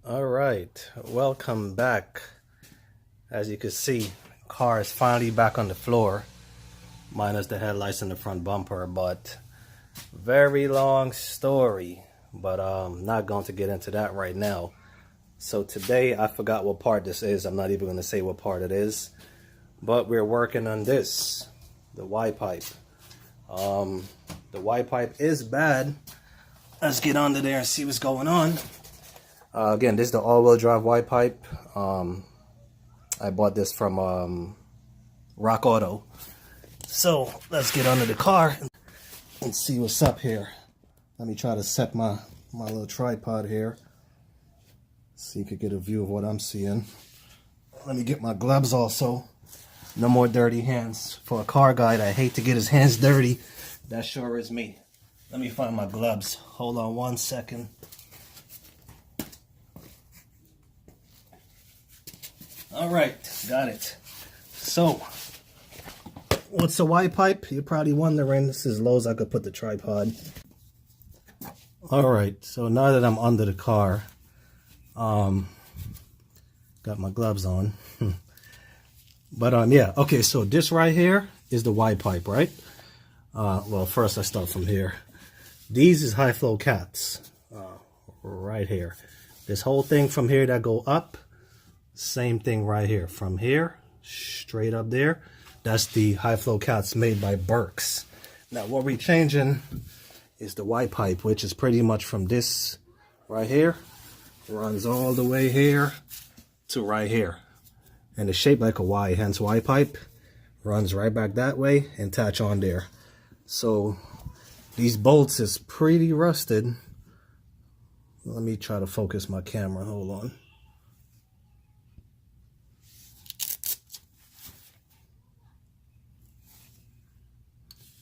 All right, welcome back. As you can see, car is finally back on the floor, minus the headlights and the front bumper, but very long story, but not going to get into that right now. So today, I forgot what part this is. I'm not even going to say what part it is, but we're working on this, the Y pipe. The Y pipe is bad. Let's get under there and see what's going on. Again, this is the all-wheel drive Y pipe. I bought this from Rock Auto. So let's get under the car and see what's up here. Let me try to set my little tripod here so you could get a view of what I'm seeing. Let me get my gloves also. No more dirty hands. For a car guy that hate to get his hands dirty, that sure is me. Let me find my gloves. Hold on one second. All right, got it. So, what's a Y pipe? You're probably wondering. This is as low as I could put the tripod. All right, so now that I'm under the car, got my gloves on. But yeah, okay, so this right here is the Y pipe, right? Well, first I start from here. These is high flow cats, right here. This whole thing from here that go up, same thing right here. From here, straight up there, that's the high flow cats made by Burks. Now what we're changing is the Y pipe, which is pretty much from this right here, runs all the way here to right here. And it's shaped like a Y, hence Y pipe. Runs right back that way and attach on there. So these bolts is pretty rusted. Let me try to focus my camera, hold on.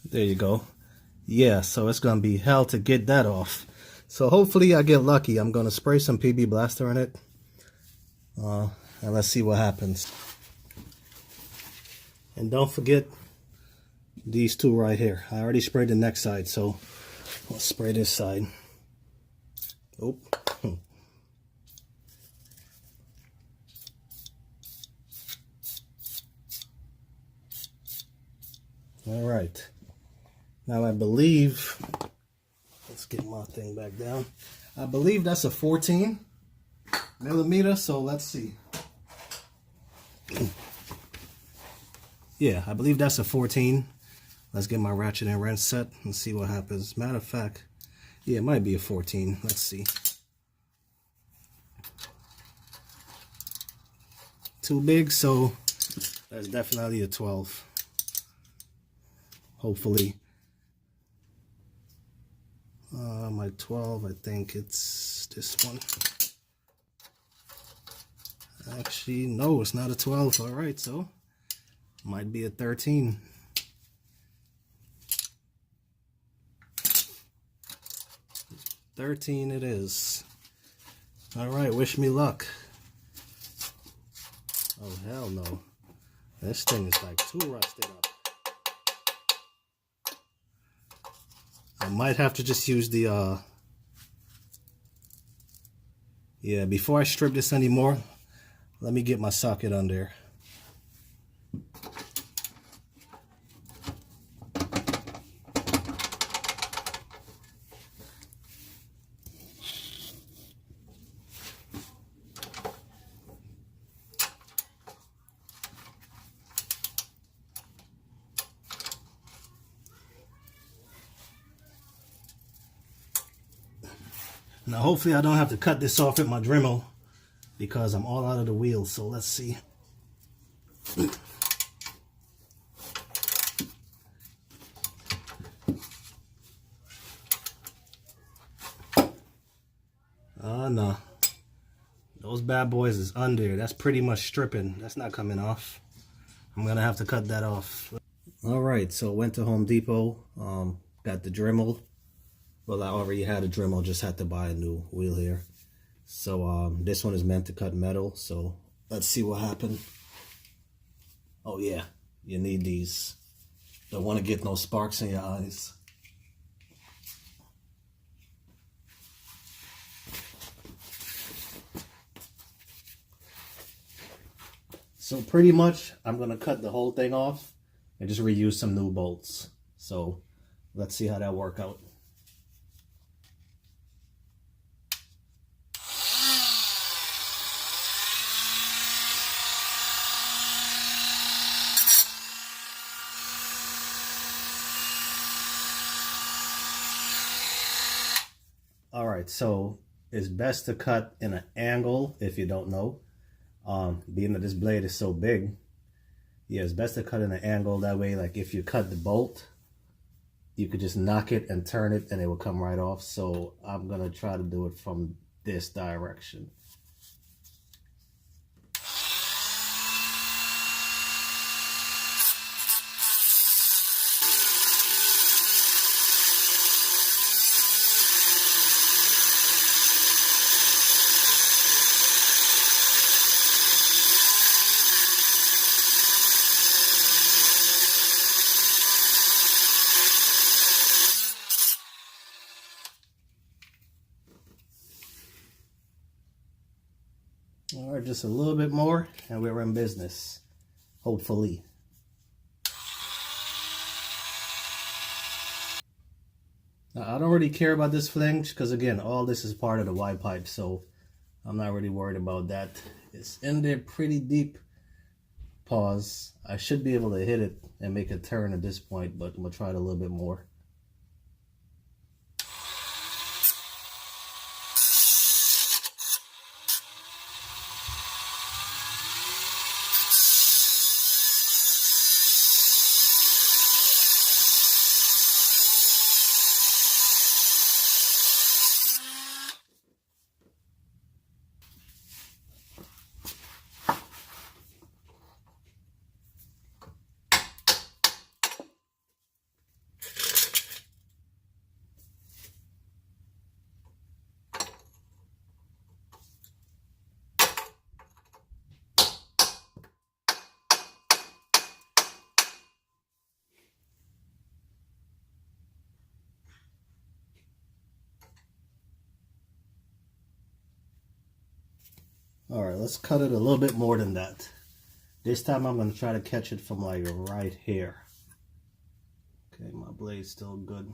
There you go. Yeah, so it's gonna be hell to get that off. So hopefully I get lucky. I'm gonna spray some PB Blaster in it. And let's see what happens. And don't forget these two right here. I already sprayed the next side, so let's spray this side. Oh. All right. Now I believe, let's get my thing back down. I believe that's a 14 millimeter, so let's see. Yeah, I believe that's a 14. Let's get my ratchet and wrench set and see what happens. Matter of fact, yeah, it might be a 14. Let's see. Too big, so that's definitely a 12. Hopefully. My 12, I think it's this one. Actually, no, it's not a 12. All right, so might be a 13. It is. All right, wish me luck. Oh, hell no. This thing is like too rusted up. I might have to just use the, yeah, before I strip this anymore, let me get my socket on there. Now hopefully I don't have to cut this off with my Dremel because I'm all out of the wheel, so let's see. Oh no, those bad boys is under. That's pretty much stripping. That's not coming off. I'm gonna have to cut that off. All right, so went to Home Depot, got the Dremel. Well, I already had a Dremel, just had to buy a new wheel here. So this one is meant to cut metal, so let's see what happens. Oh yeah, you need these. Don't want to get no sparks in your eyes. So pretty much I'm going to cut the whole thing off and just reuse some new bolts. So let's see how that work out. All right, so it's best to cut in an angle if you don't know. Being that this blade is so big, yeah, it's best to cut in an angle. That way, like if you cut the bolt, you could just knock it and turn it and it will come right off. So I'm gonna try to do it from this direction. All right, just a little bit more and we're in business, hopefully. Now, I don't really care about this flange because again, all this is part of the Y pipe, so I'm not really worried about that. It's in there pretty deep. Pause. I should be able to hit it and make a turn at this point, but I'm gonna try it a little bit more. All right, let's cut it a little bit more than that. This time I'm gonna try to catch it from like right here. Okay, my blade's still good.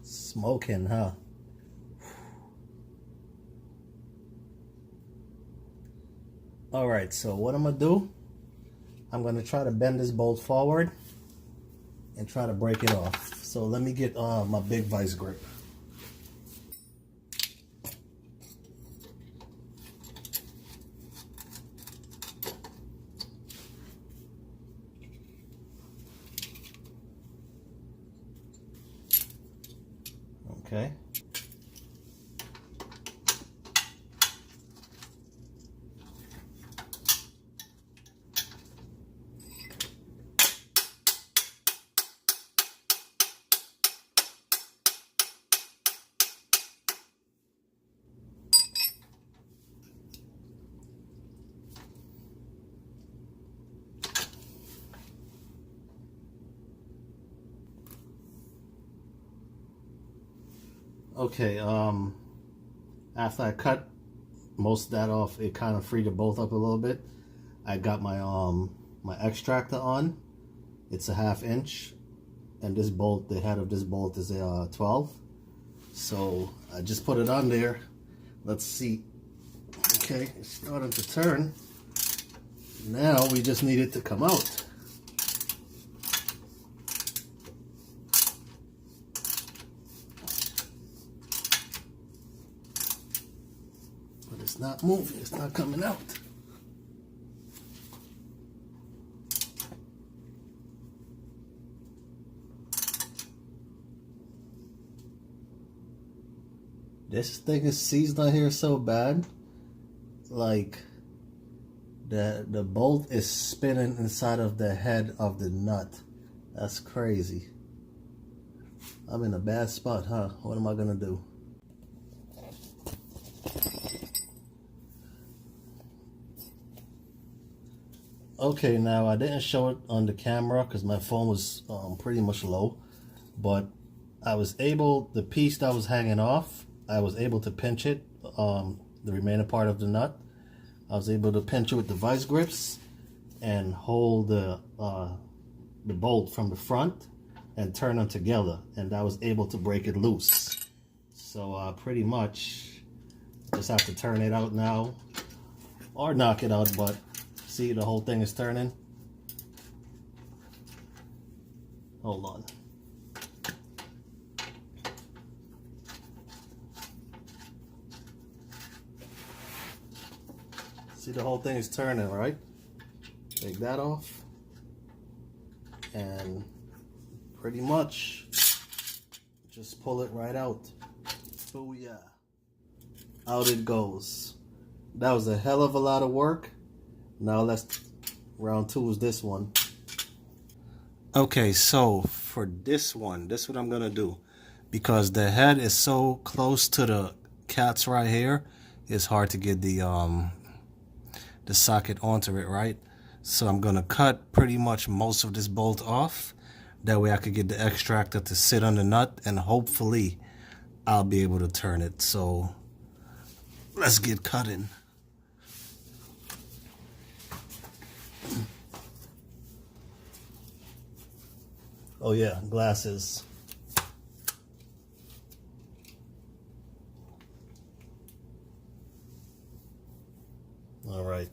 Smoking, huh? All right, so what I'm gonna do, I'm gonna try to bend this bolt forward and try to break it off. So let me get my big vice grip. Okay. Okay, after I cut most of that off, it kind of freed the bolt up a little bit. I got my my extractor on. It's a 1/2 inch, and this bolt, the head of this bolt is a 12. So I just put it on there. Let's see. Okay, it's starting to turn. Now we just need it to come out. not moving. It's not coming out. This thing is seized on here so bad. Like, the bolt is spinning inside of the head of the nut. That's crazy. I'm in a bad spot, huh? What am I gonna do? Okay, now I didn't show it on the camera because my phone was pretty much low, but I was able, the piece that was hanging off, I was able to pinch it, the remaining part of the nut. I was able to pinch it with the vice grips and hold the bolt from the front and turn them together, and I was able to break it loose. So pretty much just have to turn it out now or knock it out, but see, the whole thing is turning. Hold on. See, the whole thing is turning, right? Take that off. And pretty much just pull it right out. Booyah. Out it goes. That was a hell of a lot of work. Now round two is this one. Okay, so for this one, this is what I'm gonna do. Because the head is so close to the cats right here, it's hard to get the socket onto it, right? So I'm gonna cut pretty much most of this bolt off. That way I could get the extractor to sit on the nut, and hopefully I'll be able to turn it. So let's get cutting. Oh yeah, glasses. All right.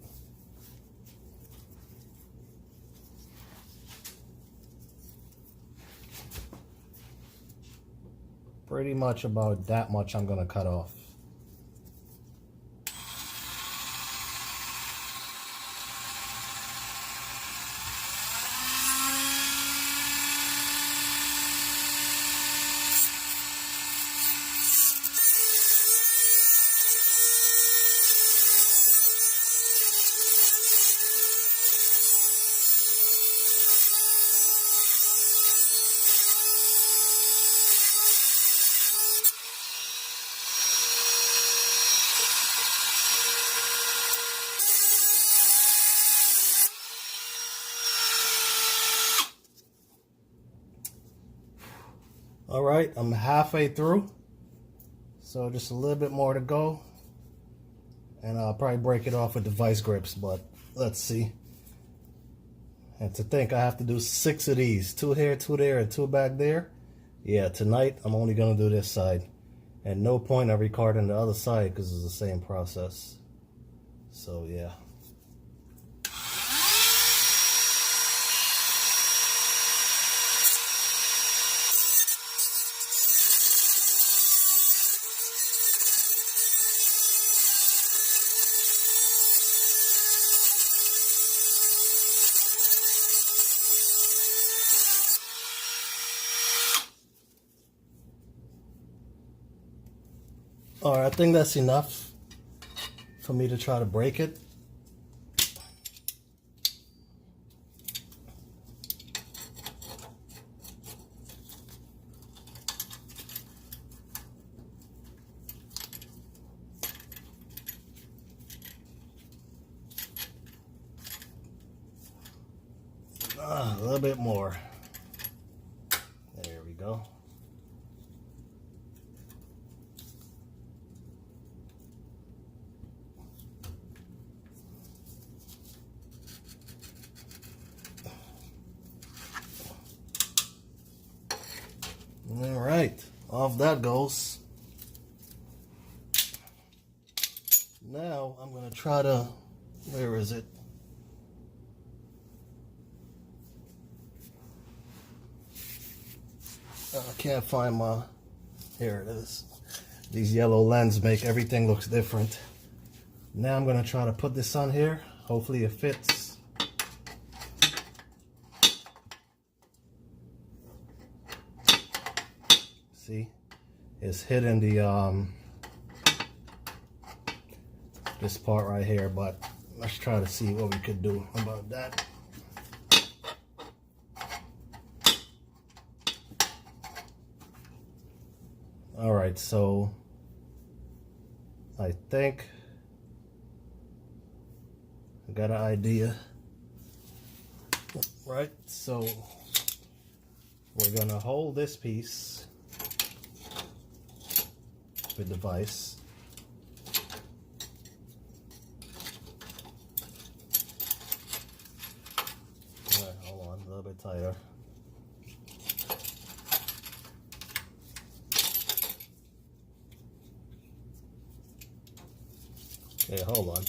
Pretty much about that much I'm gonna cut off. All right, I'm halfway through, so just a little bit more to go, and I'll probably break it off with the vice grips, but let's see. And to think I have to do 6 of these, 2 here, 2 there, and 2 back there. Yeah, tonight I'm only gonna do this side, and no point of recording the other side because it's the same process. So yeah. All right, I think that's enough for me to try to break it. A little bit more. There we go. All right, off that goes. Now I'm gonna try to, where is it? I can't find my, here it is. These yellow lenses make everything looks different. Now I'm gonna try to put this on here. Hopefully it fits. See, it's hitting the this part right here, but let's try to see what we could do about that. All right, so I think I got an idea. Right, so we're gonna hold this piece with the vise. All right, hold on, a little bit tighter. Okay, hold on.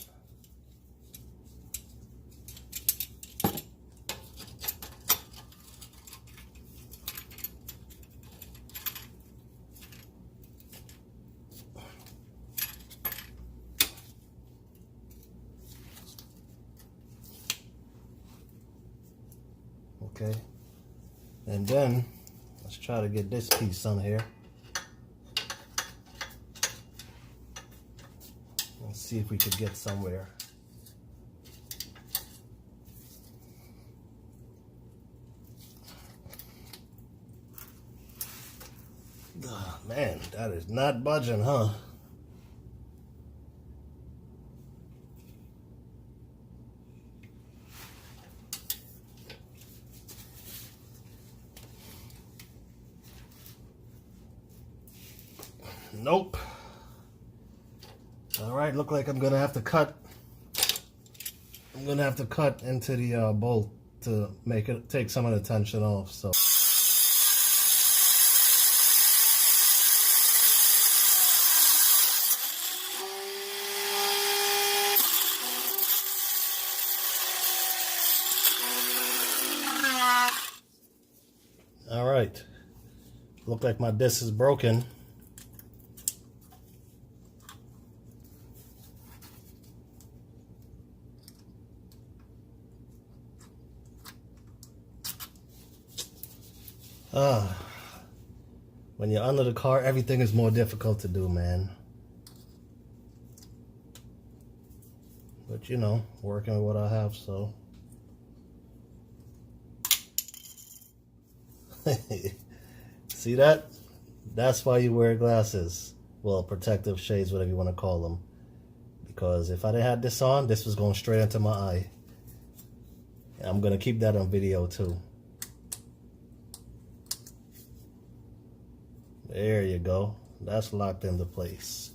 Okay, and then let's try to get this piece on here. Let's see if we could get somewhere. Oh, man, that is not budging, huh? Nope. All right, look like I'm gonna have to cut. I'm gonna have to cut into the bolt to make it take some of the tension off. So. All right. Look like my disc is broken. When you're under the car, everything is more difficult to do, man. But you know, working with what I have, so. See that? That's why you wear glasses. Well, protective shades, whatever you want to call them. Because if I didn't have this on, this was going straight into my eye. And I'm going to keep that on video too. There you go. That's locked into place.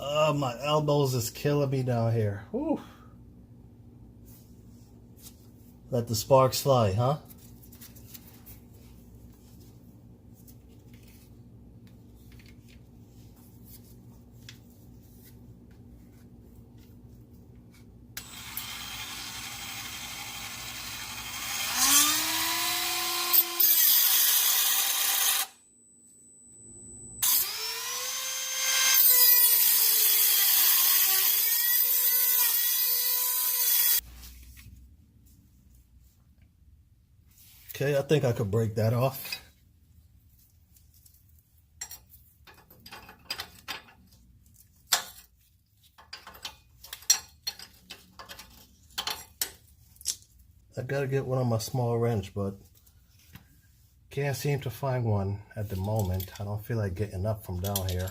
Oh, my elbows is killing me down here. Whew. Let the sparks fly, huh? Okay, I think I could break that off. I gotta get one on my small wrench, but can't seem to find one at the moment. I don't feel like getting up from down here.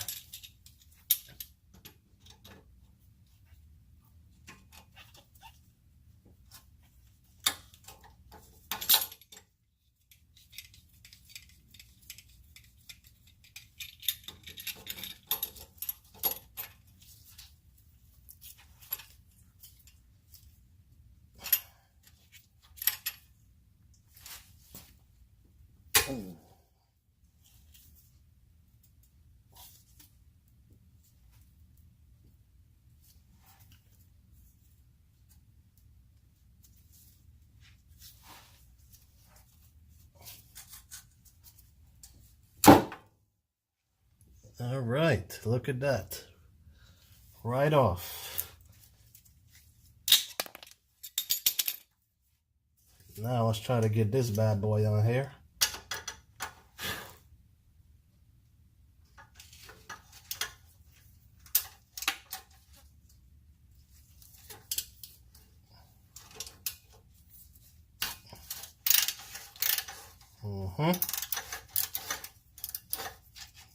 right, look at that. Right off. Now let's try to get this bad boy on here.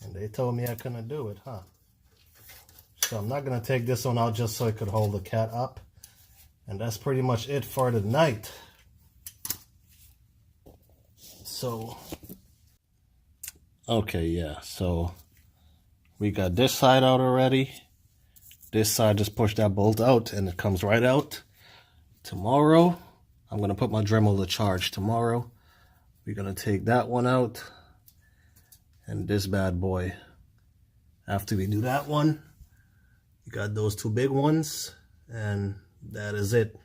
And they told me I couldn't do it, huh? So I'm not going to take this one out just so I could hold the cat up. And that's pretty much it for the night. So, okay, yeah. So we got this side out already. This side, just push that bolt out and it comes right out. Tomorrow, I'm going to put my Dremel to charge tomorrow. We're going to take that one out. And this bad boy. After we do that one, you got those two big ones. And that is it.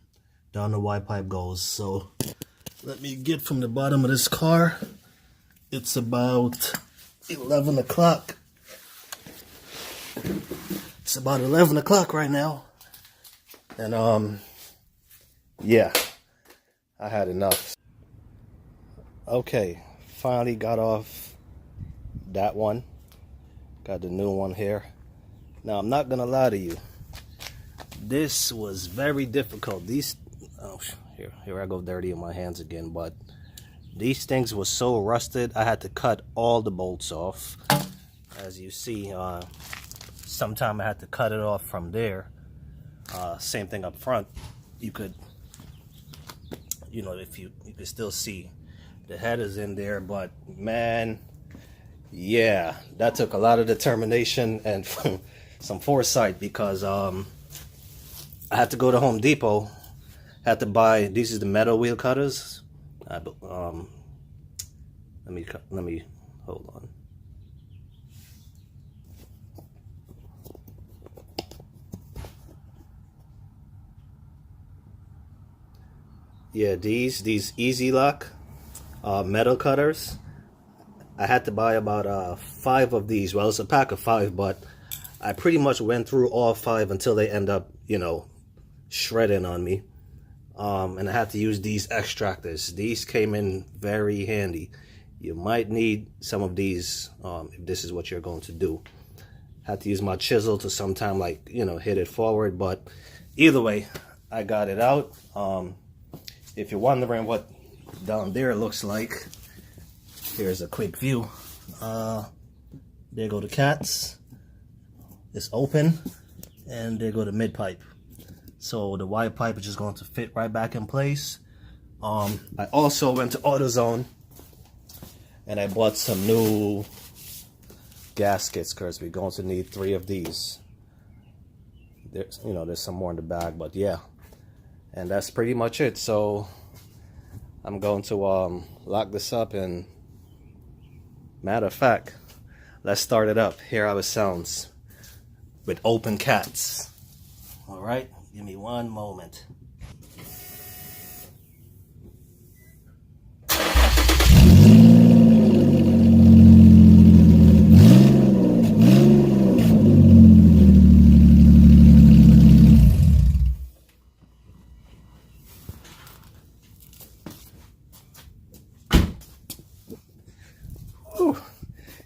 Down the Y pipe goes. So let me get from the bottom of this car. It's about 11 o'clock. It's about 11 o'clock right now. And yeah, I had enough. Okay, finally got off that one. Got the new one here. Now I'm not gonna lie to you. This was very difficult. These, oh, here I go dirty in my hands again, but these things were so rusted, I had to cut all the bolts off. As you see, sometime I had to cut it off from there. Same thing up front. You could, you know, if you could still see the head is in there, but man, yeah, that took a lot of determination and some foresight, because I had to go to Home Depot, had to buy, these is the metal wheel cutters. Let me hold on. Yeah, these Easy Lock metal cutters. I had to buy about 5 of these. Well, it's a pack of 5, but I pretty much went through all 5 until they end up, you know, shredding on me. And I had to use these extractors. These came in very handy. You might need some of these if this is what you're going to do. Had to use my chisel to sometime, like, you know, hit it forward, but either way, I got it out. If you're wondering what down there looks like, here's a quick view. There go the cats. It's open, and there go the mid pipe. So the Y pipe is just going to fit right back in place. I also went to AutoZone and I bought some new gaskets, because we're going to need 3 of these. There's, you know, there's some more in the bag, but yeah. And that's pretty much it. So I'm going to lock this up, and matter of fact, let's start it up. Hear how it sounds with open cats. All right, give me one moment.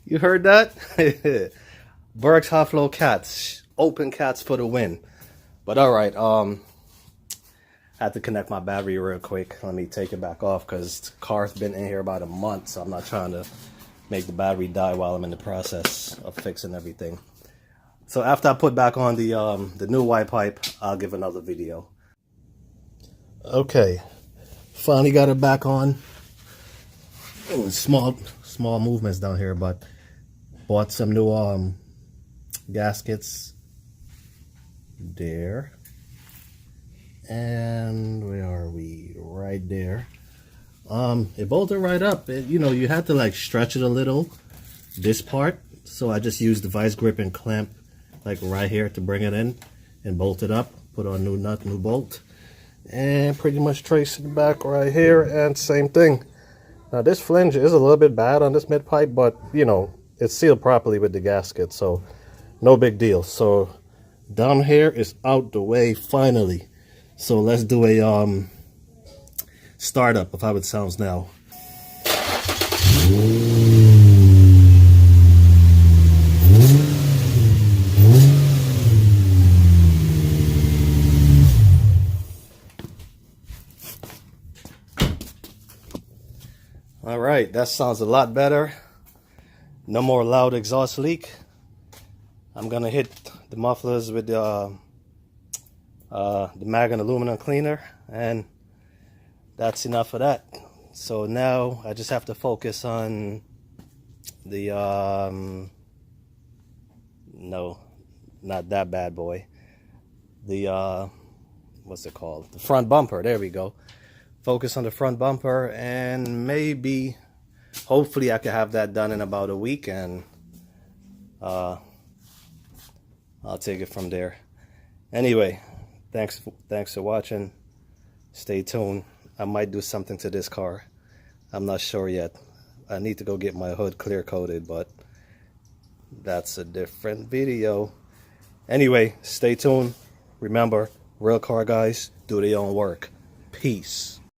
You heard that? Berg's Hot Flow cats. Open cats for the win. But alright, I had to connect my battery real quick. Let me take it back off, because the car's been in here about a month, so I'm not trying to make the battery die while I'm in the process of fixing everything. So after I put back on the new Y pipe, I'll give another video. Okay, finally got it back on. Oh, small movements down here, but bought some new gaskets there, and where are we? Right there. It bolted right up. You know, you had to like stretch it a little, this part, so I just used the vice grip and clamp like right here to bring it in and bolt it up, put on new nut, new bolt, and pretty much trace it back right here, and same thing. Now this flange is a little bit bad on this mid pipe, but you know, it's sealed properly with the gasket, so no big deal. So down here is out the way finally. So let's do a startup of how it sounds now. All right, that sounds a lot better. No more loud exhaust leak. I'm gonna hit the mufflers with the mag and aluminum cleaner, and that's enough of that. So now I just have to focus on the no, not that bad boy. The what's it called? The front bumper. There we go. Focus on the front bumper, and maybe, hopefully, I could have that done in about a week, and I'll take it from there. Anyway, thanks for watching. Stay tuned. I might do something to this car. I'm not sure yet. I need to go get my hood clear coated, but that's a different video. Anyway, stay tuned. Remember, real car guys do their own work. Peace.